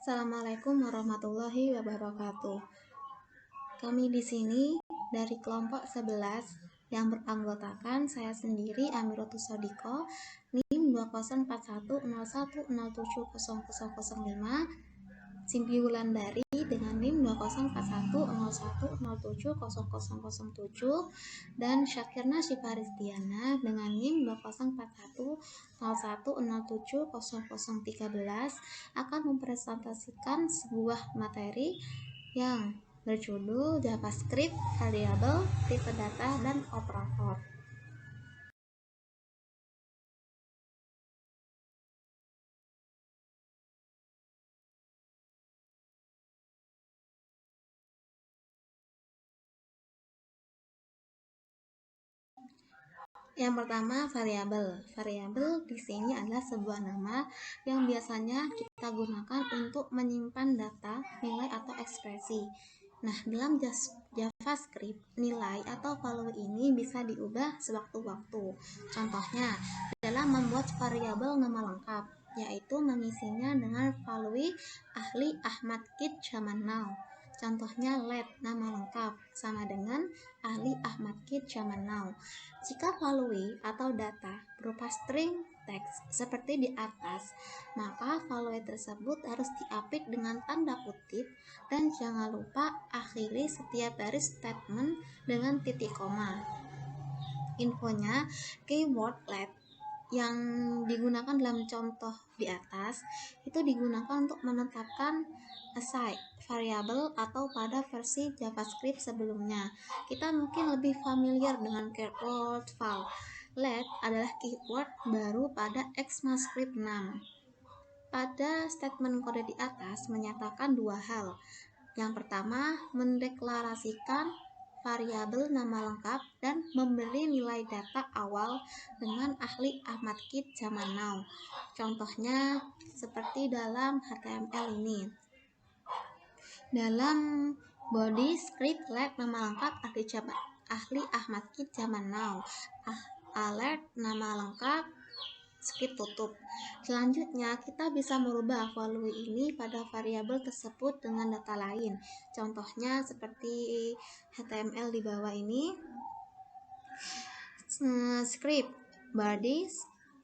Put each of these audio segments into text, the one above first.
Assalamualaikum warahmatullahi wabarakatuh. Kami di sini dari kelompok 11 yang beranggotakan saya sendiri Amiratus Sodiko, NIM 204101070005, Simpi Wulandari dengan NIM 204101070007, dan Syakirna Syifaristiana dengan NIM 204101070013 akan mempresentasikan sebuah materi yang berjudul JavaScript, variabel, tipe data, dan operator. Yang pertama, variabel. Variabel di sini adalah sebuah nama yang biasanya kita gunakan untuk menyimpan data, nilai, atau ekspresi. Nah, dalam JavaScript, nilai atau value ini bisa diubah sewaktu-waktu. Contohnya, dalam membuat variabel nama lengkap, yaitu mengisinya dengan value ahli Ahmad Kid zaman now. Contohnya let nama lengkap sama dengan ahli Ahmad Kid zaman now. Jika value atau data berupa string teks seperti di atas, maka value tersebut harus diapit dengan tanda kutip dan jangan lupa akhiri setiap baris statement dengan titik koma. Infonya, keyword let yang digunakan dalam contoh di atas itu digunakan untuk menetapkan assign variabel atau pada versi JavaScript sebelumnya. Kita mungkin lebih familiar dengan keyword val. Let adalah keyword baru pada ECMAScript 6. Pada statement kode di atas menyatakan dua hal. Yang pertama, mendeklarasikan variabel nama lengkap dan memberi nilai data awal dengan ahli Ahmad Kid zaman now. Contohnya seperti dalam HTML ini. Dalam body script let nama lengkap ahli Ahmad Kid zaman now. Alert nama lengkap script tutup. Selanjutnya, kita bisa merubah value ini pada variabel tersebut dengan data lain. Contohnya seperti HTML di bawah ini. Script body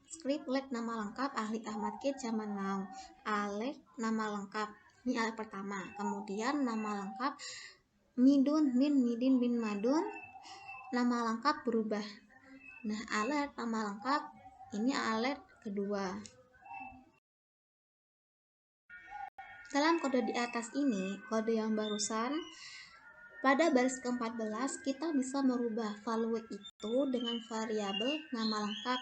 script let nama lengkap ahli Ahmad Kid zaman now. Alert nama lengkap, ini alert pertama. Kemudian nama lengkap Midun bin Midin bin Madun, nama lengkap berubah. Nah, alert nama lengkap ini alert kedua. Dalam kode di atas ini, kode yang barusan, pada baris ke-14 kita bisa merubah value itu dengan variabel nama lengkap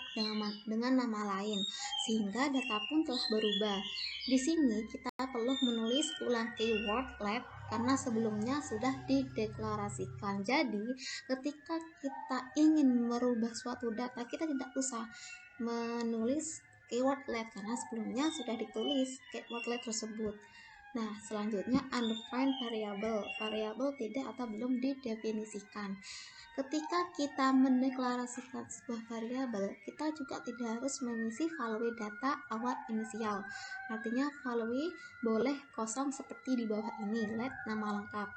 dengan nama lain, sehingga data pun telah berubah. Di sini kita perlu menulis ulang keyword let karena sebelumnya sudah dideklarasikan. Jadi, ketika kita ingin merubah suatu data, kita tidak usah menulis keyword let karena sebelumnya sudah ditulis keyword let tersebut. Nah, selanjutnya undefined variable. Variabel tidak atau belum didefinisikan. Ketika kita mendeklarasikan sebuah variabel, kita juga tidak harus mengisi value data awal inisial. Artinya value boleh kosong seperti di bawah ini, let nama lengkap.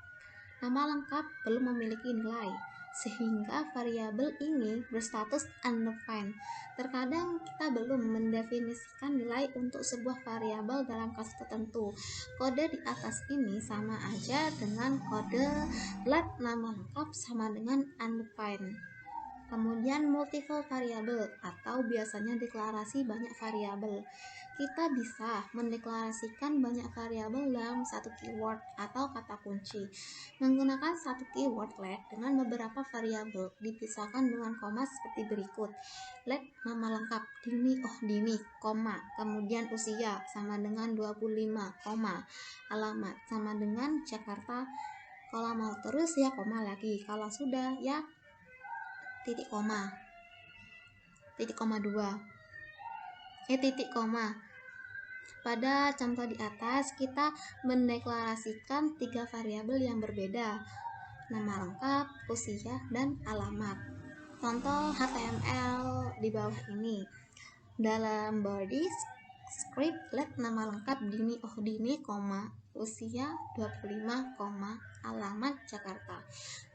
Nama lengkap belum memiliki nilai, sehingga variabel ini berstatus undefined. Terkadang kita belum mendefinisikan nilai untuk sebuah variabel dalam kasus tertentu. Kode di atas ini sama aja dengan kode let nama lengkap sama dengan undefined. Kemudian multiple variable atau biasanya deklarasi banyak variabel. Kita bisa mendeklarasikan banyak variabel dalam satu keyword atau kata kunci. Menggunakan satu keyword let dengan beberapa variabel dipisahkan dengan koma seperti berikut. Let nama lengkap Dini, koma, kemudian usia sama dengan 25, koma, alamat sama dengan Jakarta. Kalau mau terus ya koma lagi, kalau sudah ya titik koma 2, titik koma. Pada contoh di atas kita mendeklarasikan 3 variabel yang berbeda, nama lengkap, usia, dan alamat. Contoh HTML di bawah ini. Dalam body script let nama lengkap Dini Ohdini, usia 25, alamat Jakarta.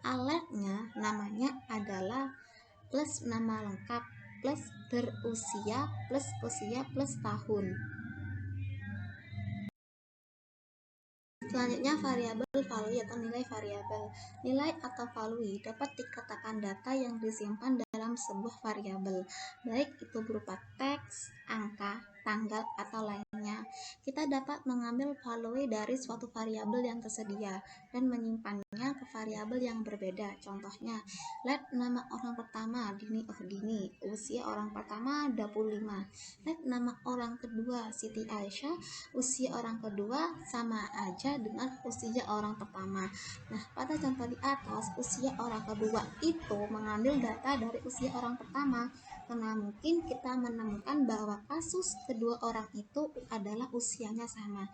Alertnya namanya adalah plus nama lengkap plus berusia plus usia plus tahun. Selanjutnya variabel value atau nilai variabel. Nilai atau value dapat dikatakan data yang disimpan dalam sebuah variabel, baik itu berupa teks, angka, tanggal, atau lainnya. Kita dapat mengambil value dari suatu variabel yang tersedia dan menyimpannya ke variabel yang berbeda. Contohnya, let nama orang pertama Dini Ohdini, usia orang pertama 25. Let nama orang kedua Siti Aisyah, usia orang kedua sama aja dengan usia orang pertama. Nah, pada contoh di atas, usia orang kedua itu mengambil data dari usia orang pertama, karena mungkin kita menemukan bahwa kasus kedua orang itu adalah usianya sama.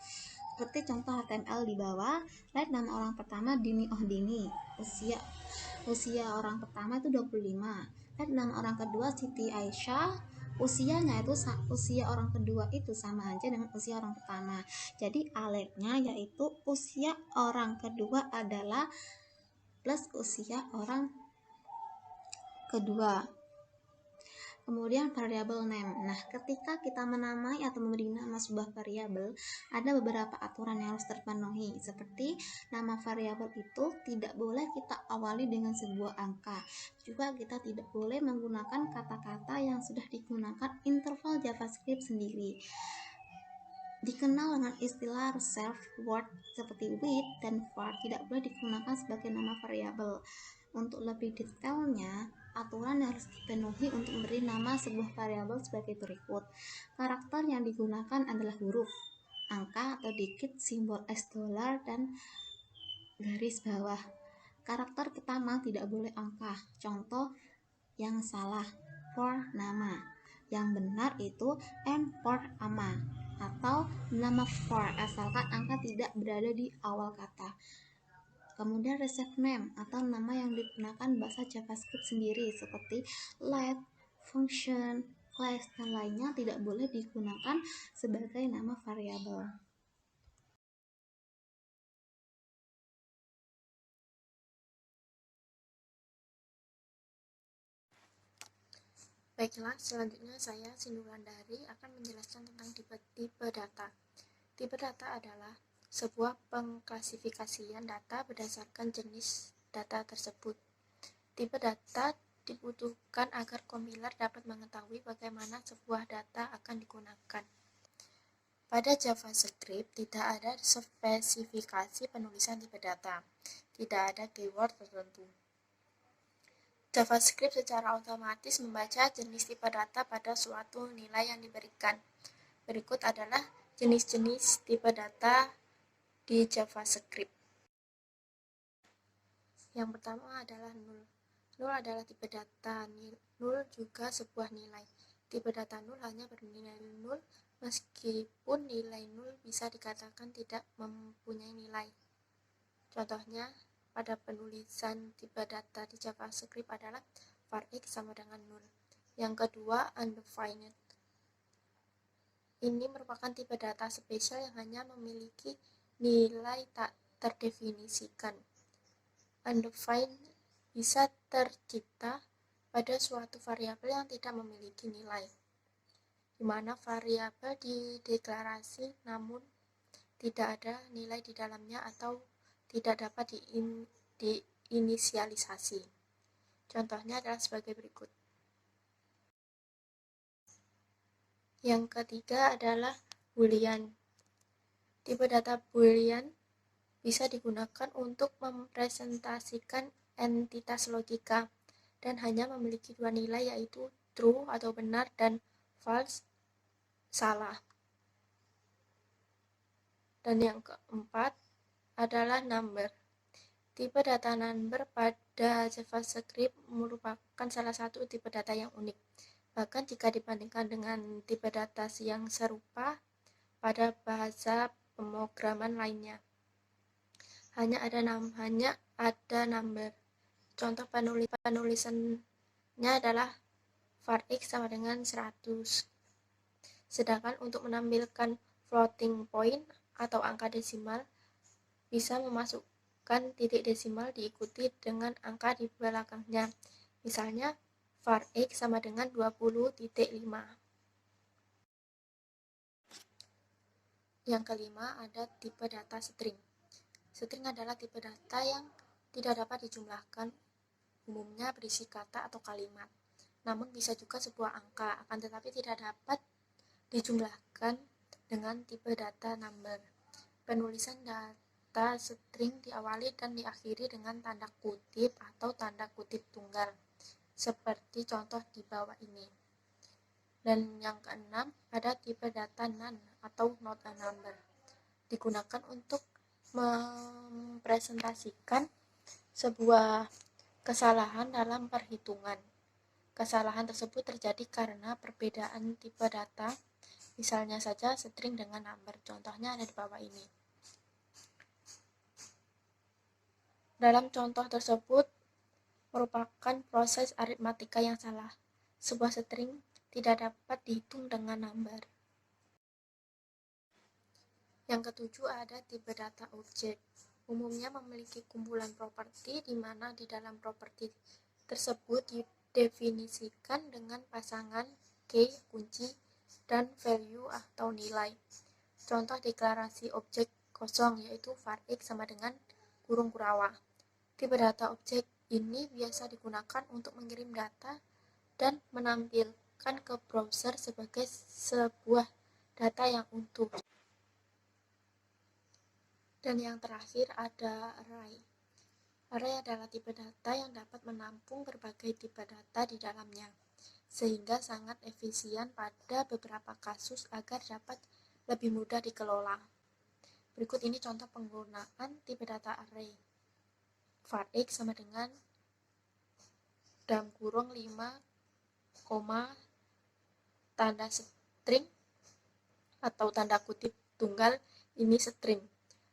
Seperti contoh HTML di bawah, let nama orang pertama Dini Ohdini, usia orang pertama itu 25. Let nama orang kedua Siti Aisyah, usianya itu usia orang kedua itu sama aja dengan usia orang pertama. Jadi alertnya yaitu usia orang kedua adalah plus usia orang kedua. Kemudian variabel name. Nah, ketika kita menamai atau memberi nama sebuah variabel, ada beberapa aturan yang harus terpenuhi. Seperti nama variabel itu tidak boleh kita awali dengan sebuah angka. Juga kita tidak boleh menggunakan kata-kata yang sudah digunakan interval JavaScript sendiri. Dikenal dengan istilah reserved word seperti with dan for tidak boleh digunakan sebagai nama variabel. Untuk lebih detailnya, aturan yang harus dipenuhi untuk memberi nama sebuah variabel sebagai berikut. Karakter yang digunakan adalah huruf, angka atau digit, simbol $, dan garis bawah. Karakter pertama tidak boleh angka. Contoh yang salah, for nama. Yang benar itu and for ama atau nama for, asalkan angka tidak berada di awal kata. Kemudian reserved name atau nama yang digunakan bahasa JavaScript sendiri seperti let, function, class, dan lainnya tidak boleh digunakan sebagai nama variabel. Baiklah, selanjutnya saya Sindulandari akan menjelaskan tentang tipe data. Tipe data adalah sebuah pengklasifikasian data berdasarkan jenis data tersebut. Tipe data dibutuhkan agar kompiler dapat mengetahui bagaimana sebuah data akan digunakan. Pada JavaScript tidak ada spesifikasi penulisan tipe data, tidak ada keyword tertentu. JavaScript secara otomatis membaca jenis tipe data pada suatu nilai yang diberikan. Berikut adalah jenis-jenis tipe data di JavaScript. Yang pertama adalah null. Null adalah tipe data. Null juga sebuah nilai. Tipe data null hanya bernilai null, meskipun nilai null bisa dikatakan tidak mempunyai nilai. Contohnya, pada penulisan tipe data di JavaScript adalah var x sama dengan null. Yang kedua, undefined. Ini merupakan tipe data spesial yang hanya memiliki nilai tak terdefinisikan. Undefined bisa tercipta pada suatu variabel yang tidak memiliki nilai, di mana variabel dideklarasi namun tidak ada nilai di dalamnya atau tidak dapat diinisialisasi. Contohnya adalah sebagai berikut. Yang ketiga adalah Boolean. Tipe data Boolean bisa digunakan untuk merepresentasikan entitas logika dan hanya memiliki dua nilai, yaitu true atau benar dan false salah. Dan yang keempat adalah number. Tipe data number pada JavaScript merupakan salah satu tipe data yang unik. Bahkan jika dibandingkan dengan tipe data yang serupa pada bahasa pemrograman lainnya. Hanya ada number. Contoh penulisannya adalah var x sama dengan 100. Sedangkan untuk menampilkan floating point atau angka desimal, bisa memasukkan titik desimal diikuti dengan angka di belakangnya. Misalnya, var x sama dengan 20.5. Yang kelima ada tipe data string. String adalah tipe data yang tidak dapat dijumlahkan, umumnya berisi kata atau kalimat. Namun bisa juga sebuah angka, akan tetapi tidak dapat dijumlahkan dengan tipe data number. Penulisan data string diawali dan diakhiri dengan tanda kutip atau tanda kutip tunggal, seperti contoh di bawah ini. Dan yang keenam, ada tipe data none atau not a number. Digunakan untuk mempresentasikan sebuah kesalahan dalam perhitungan. Kesalahan tersebut terjadi karena perbedaan tipe data, misalnya saja string dengan number. Contohnya ada di bawah ini. Dalam contoh tersebut merupakan proses aritmatika yang salah. Sebuah string tidak dapat dihitung dengan number. Yang ketujuh ada tipe data objek. Umumnya memiliki kumpulan properti di mana di dalam properti tersebut didefinisikan dengan pasangan key, kunci, dan value atau nilai. Contoh deklarasi objek kosong yaitu var x sama dengan kurung kurawa. Tipe data objek ini biasa digunakan untuk mengirim data dan menampilkan ke browser sebagai sebuah data yang utuh. Dan yang terakhir ada array. Array adalah tipe data yang dapat menampung berbagai tipe data di dalamnya, sehingga sangat efisien pada beberapa kasus agar dapat lebih mudah dikelola. Berikut ini contoh penggunaan tipe data array. Var x sama dengan dalam kurung 5, tanda string atau tanda kutip tunggal, ini string.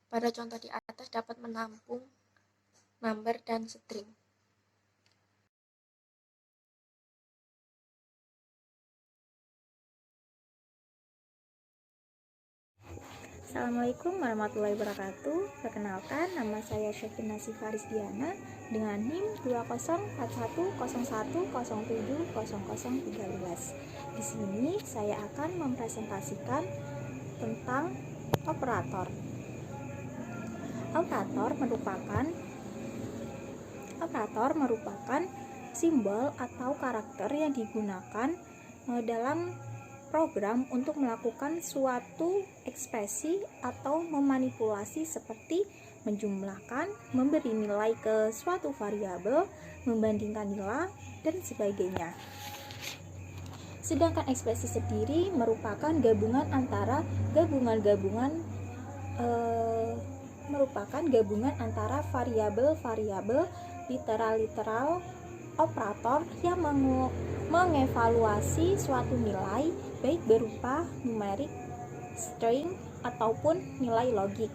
Pada contoh di atas dapat menampung number dan string. Assalamualaikum warahmatullahi wabarakatuh. Perkenalkan, nama saya Syafina Sifaris Diana dengan NIM 204111070013. Di sini saya akan mempresentasikan tentang operator. Operator merupakan simbol atau karakter yang digunakan dalam program untuk melakukan suatu ekspresi atau memanipulasi seperti menjumlahkan, memberi nilai ke suatu variabel, membandingkan nilai, dan sebagainya. Sedangkan ekspresi sendiri merupakan gabungan antara variabel-variabel literal operator yang mengevaluasi suatu nilai baik berupa numerik, string, ataupun nilai logik.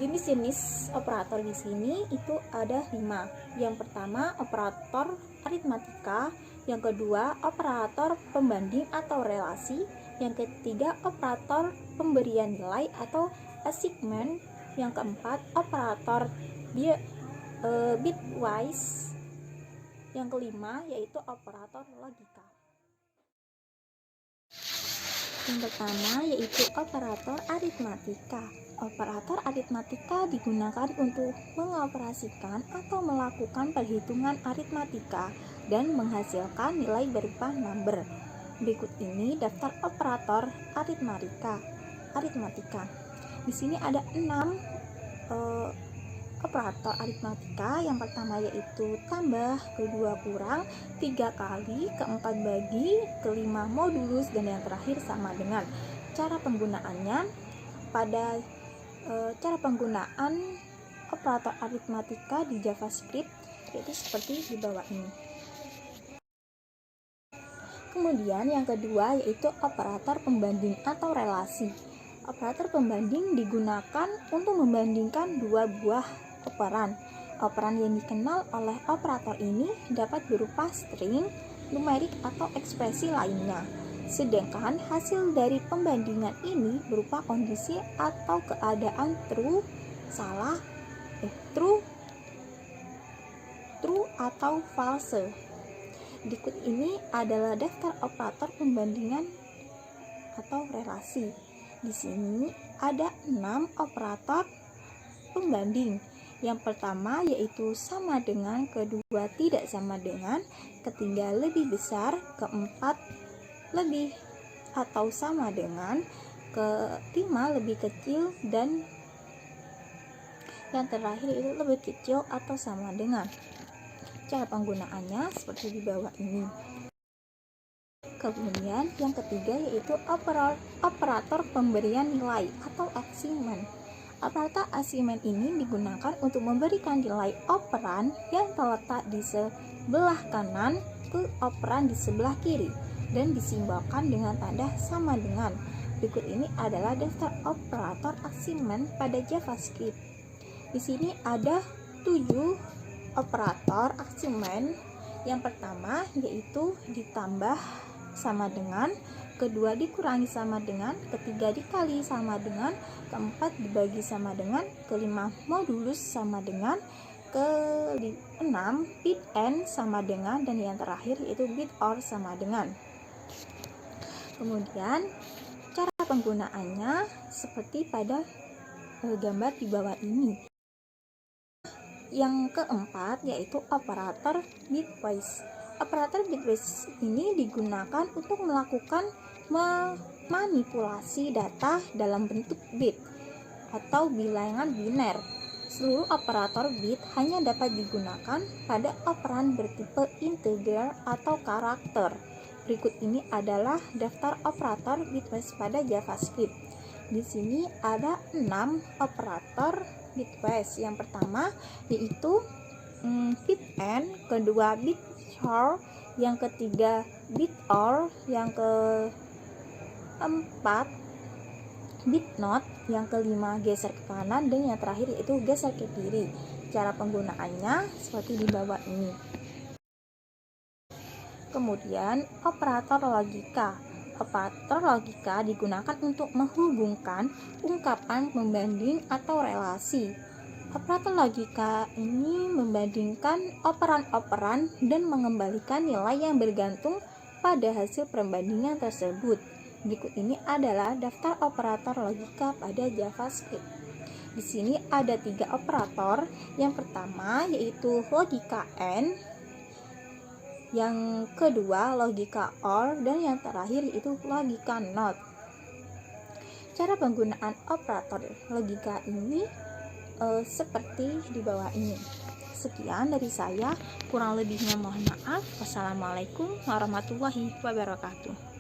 Jenis-jenis operator di sini itu ada 5. Yang pertama, operator aritmatika. Yang kedua, operator pembanding atau relasi. Yang ketiga, operator pemberian nilai atau assignment. Yang keempat, operator bitwise. Yang kelima yaitu operator logika. Yang pertama yaitu operator aritmatika. Operator aritmatika digunakan untuk mengoperasikan atau melakukan perhitungan aritmatika dan menghasilkan nilai berupa number. Berikut ini daftar operator aritmatika. Di sini ada 6 operator aritmatika. Yang pertama yaitu tambah, kedua kurang, 3 kali, keempat bagi, kelima modulus, dan yang terakhir sama dengan. Cara penggunaannya, pada cara penggunaan operator aritmatika di JavaScript yaitu seperti di bawah ini. Kemudian yang kedua yaitu operator pembanding atau relasi. Operator pembanding digunakan untuk membandingkan dua buah operan. Operan yang dikenal oleh operator ini dapat berupa string, numerik, atau ekspresi lainnya. Sedangkan hasil dari pembandingan ini berupa kondisi atau keadaan true, salah, true atau false. Berikut ini adalah daftar operator pembandingan atau relasi. Di sini ada 6 operator pembanding. Yang pertama yaitu sama dengan, kedua tidak sama dengan, ketiga lebih besar, keempat lebih atau sama dengan, kelima lebih kecil, dan yang terakhir itu lebih kecil atau sama dengan. Cara penggunaannya seperti di bawah ini. Kemudian yang ketiga yaitu operator pemberian nilai atau assignment. Operator assignment ini digunakan untuk memberikan nilai operan yang terletak di sebelah kanan ke operan di sebelah kiri dan disimbolkan dengan tanda sama dengan. Berikut ini adalah daftar operator assignment pada JavaScript. Di sini ada 7 operator assignment. Yang pertama yaitu ditambah sama dengan, kedua dikurangi sama dengan, ketiga dikali sama dengan, keempat dibagi sama dengan, kelima modulus sama dengan, keenam bit and sama dengan, dan yang terakhir yaitu bit or sama dengan. Kemudian cara penggunaannya seperti pada gambar di bawah ini. Yang keempat yaitu operator bitwise. Operator bitwise ini digunakan untuk melakukan memanipulasi data dalam bentuk bit atau bilangan biner. Seluruh operator bit hanya dapat digunakan pada operan bertipe integer atau karakter. Berikut ini adalah daftar operator bitwise pada JavaScript. Di sini ada 6 operator bitwise. Yang pertama yaitu bit and, kedua bit or, yang ketiga bit or, yang keempat bit not, yang kelima geser ke kanan, dan yang terakhir yaitu geser ke kiri. Cara penggunaannya seperti di bawah ini. Kemudian operator logika. Operator logika digunakan untuk menghubungkan ungkapan pembanding atau relasi. Operator logika ini membandingkan operan-operan dan mengembalikan nilai yang bergantung pada hasil perbandingan tersebut. Berikut ini adalah daftar operator logika pada JavaScript. Di sini ada 3 operator. Yang pertama yaitu logika AND, yang kedua logika OR, dan yang terakhir itu logika NOT. Cara penggunaan operator logika ini seperti di bawah ini. Sekian dari saya, kurang lebihnya mohon maaf. Wassalamualaikum warahmatullahi wabarakatuh.